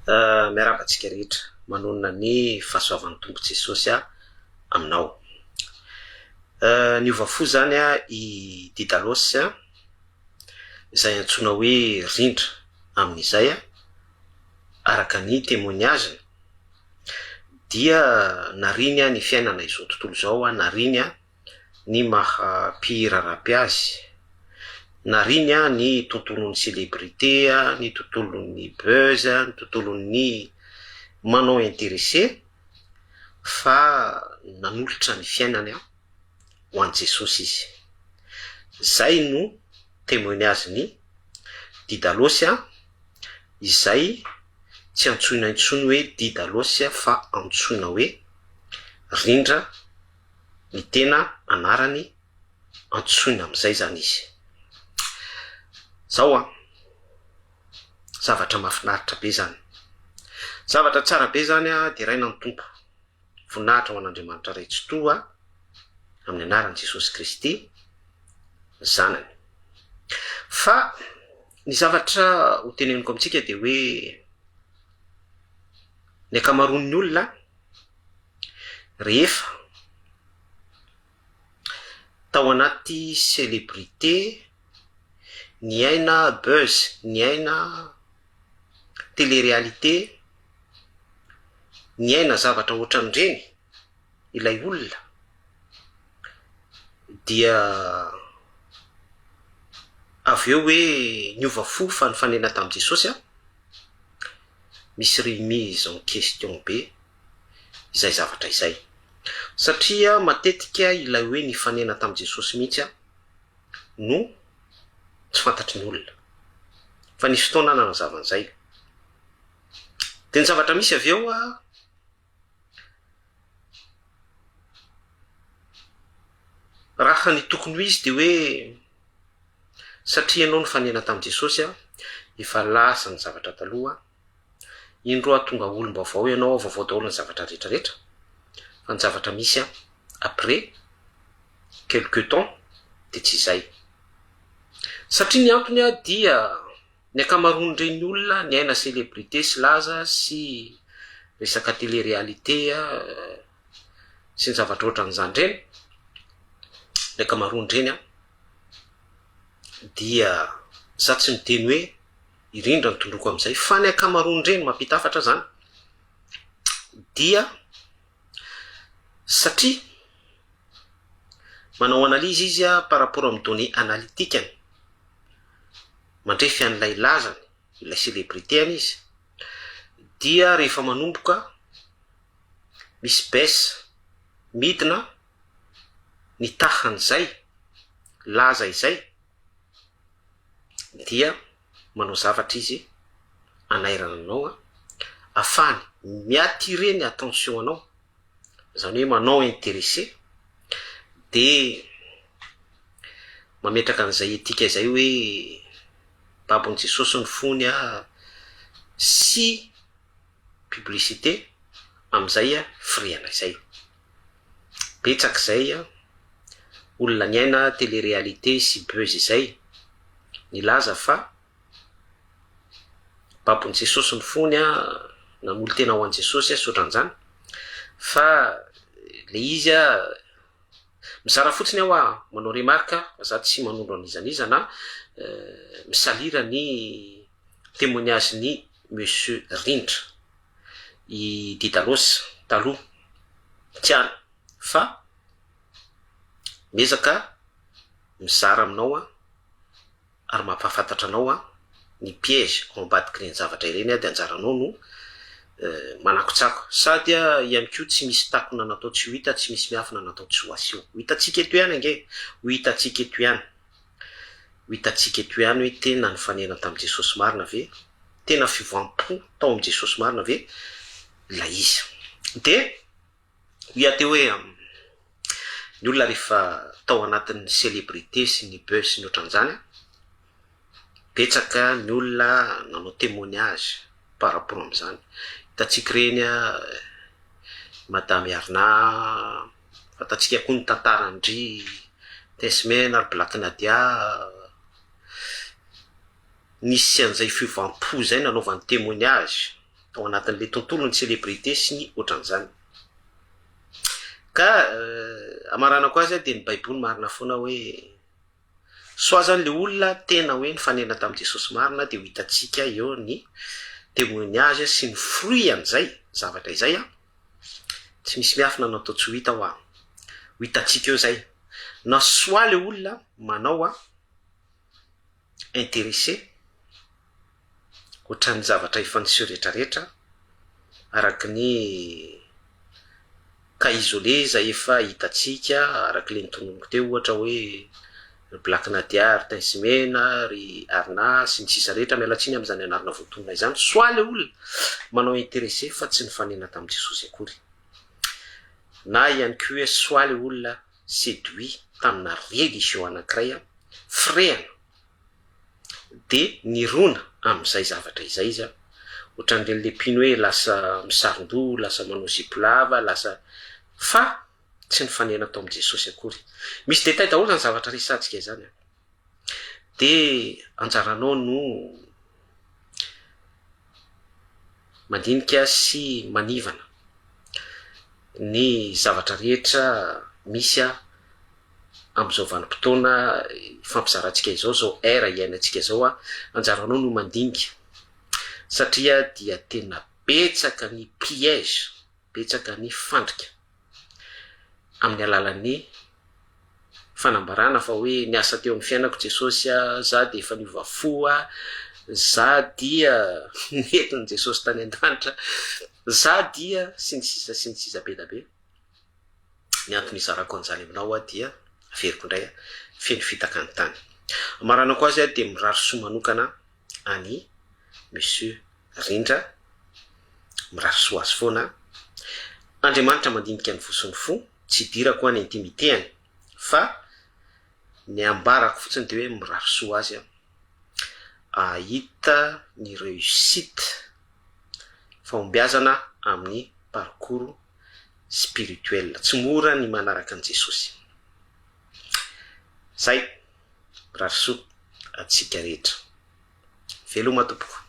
Miarabantsika rehetra manonona ny fahasoavan'ny tompo Jesosy aminao. Ny ovafo zany i Didalosy izay antsoina hoe rindra amin'izay araka ny témoignage dia nariny ny fiainana izao tontolo izao nariny ny maha-mpihirarapy azy, nariny ny tontolon'ny célébrité, ny tontolon'ny buzz, ny tontolon'ny manao intéressé fa nanolotra ny fiainany ho an'i Jesosy izy. Zay no témoignage ny Didalosy izay tsy antsoina intsony hoe Didalosy fa antsoina hoe rindra, ny tena anarany antsoina am'izay zany izy. Zao zavatra mahafinaritra be zany, zavatra tsara be zany de raina ny tompo, voninahitra ho an'Andriamanitra ray tsy toa amin'ny anaran'i Jesosy Kristy zanany. Fa ny zavatra ho teneniko amitsika de hoe ny akamaroan'ny olona rehefa tao anaty célébrité, ny aina buzz, ny aina télé-réalité, ny aina zavatra ohatran'ireny ilay olona dia avy eo hoe niova fo fa nifanena tamin'i Jesosy misy remise en question be izay zavatra izay, satria matetika ilay hoe nifanena tamin'i Jesosy mihitsy no tsy fantatry ny olona fa nisy fotoana nanazava an'izay. De ny zavatra misy avy eo raha ny tokony ho izy de hoe satria ianao nifanena tamin'i Jesosy efa lasa ny zavatra taloha, indro tonga olom-baovao ianao, vaovao daholo ny zavatra rehetrarehetra, fa ny zavatra misy après quelque temps de tsy izay. Satria ny antony dia ny akamaroan'ireny olona ny aina célébrité sy laza sy resaka télé-réalité sy ny zavatra ohatran'izany ireny, ny akamaroan'ireny dia za tsy miteny hoe irindra ny tondroko am'izay fa ny akamaroan'ireny mampita hafatra zany dia satria manao analyse izy par rapport amin'ny données analytikany, mandrefy an'ilay lazany ilay célébrité any izy, dia rehefa manomboka misy baisse midina ny tahan'izay laza izay dia manao zavatra izy anairana anao afany miattirer ny attention anao, zany hoe manao intéressé, de mametraka an'izay etika izay hoe babon'i Jesosy ny fony sy publicité am'izay firiana izay. Betsaka izay olona ny aina télé-réalité sy buzz izay nilaza fa babon'i Jesosy ny fony nanolo tena ho an'i Jesosy sy ohatran'izany, fa le izy mizara fotsiny manao remarque za tsy manondro an'izaniza na misalira ny témoignage ny monsieur Rindra i Didalosy taloha tiana, fa mezaka mizara aminao ary mampahafantatra anao ny piège ambadiky ireny zavatra ireny de anjaranao no manakotsako, sady ihany koa tsy misy takona natao tsy ho hita, tsy misy miafina natao tsy ho aseho. Ho hitantsika eto ihany ange, ho hitantsika eto ihany, ho hitantsika eto ihany hoe tena nifanena tamin'i Jesosy marina ve, tena fivoampo tao amin'i Jesosy marina ve la izy. De ho teo hoe ny olona rehefa tao anatin'ny célébrité sy ny buzz sy ny ohatran'izany betsaka ny olona nanao témoignage par rapport am'izany. Hitantsika reny Madame Arna, fantatsika koa ny tantarandry Tesmen ary Black Nadia, nisy an'izay fivoampo zay nanaovany témoignage tao anatin'le tontolo ny célébrité sy ny ohatran'izany ka amarana ko azy de ny baiboly marina foana hoe soa zany le olona tena hoe ny fanena tamin'i Jesosy marina de ho hitatsika eo ny témoignage sy ny fruit an'izay zavatra izay tsy misy miafina nanao tao tsy ho hita ho hitatsika eo zay na soa le olona manao intéressé ohatran'ny zavatra ifaniseho rehetrarehetra araky ny cas isolé zay efa hitatsika araky le nitononiko teo ohatra hoe Black Nadia, Tinsimena, ry Arna sy ny sisa rehetra mialatsiny amin'izany anarana voatonona izany soa le olona manao intéressé fa tsy ny fanena tamin'i Jesosy akory na ihany koa hoe soa le olona séduit tamina religion anankiray frehana de nirona amin'izay zavatra izay izy ohatran'ireny lepiny hoe lasa misaron-doha lasa manao zipo lava lasa fa tsy ny fanena tao amin'i Jesosy akory misy détail daholo zany zavatra resantsika izany de anjaranao no mandinika sy manivana ny zavatra rehetra misy amin'izao vanim-potoana fampizarantsika izao zao era iainantsika zao anjaranao no mandinika satria dia tena betsaka ny piège betsaka ny fandrika amin'ny alalan'ny fanambarana fa hoe niasa teo amin'ny fiainako Jesosy za de efa niova fo za dia nentin' Jesosy tany an-danitra za dia sy ny sisa be da be ny antony izarako an'izany aminao dia averiko indray feno fitaka ny tany amarana ko azy de mirary soa manokana any monsieur Rindra mirary soa azy foana Andriamanitra mandinika ny vosony fo tsy dirako any intimité fa ny ambarako fotsiny de hoe mirary soa azy ahita ny réussite fahombiazana amin'ny parcours spirituel tsy mora ny manaraka an' Jesosy zay mirary soa atsika rehetra veloma tompoko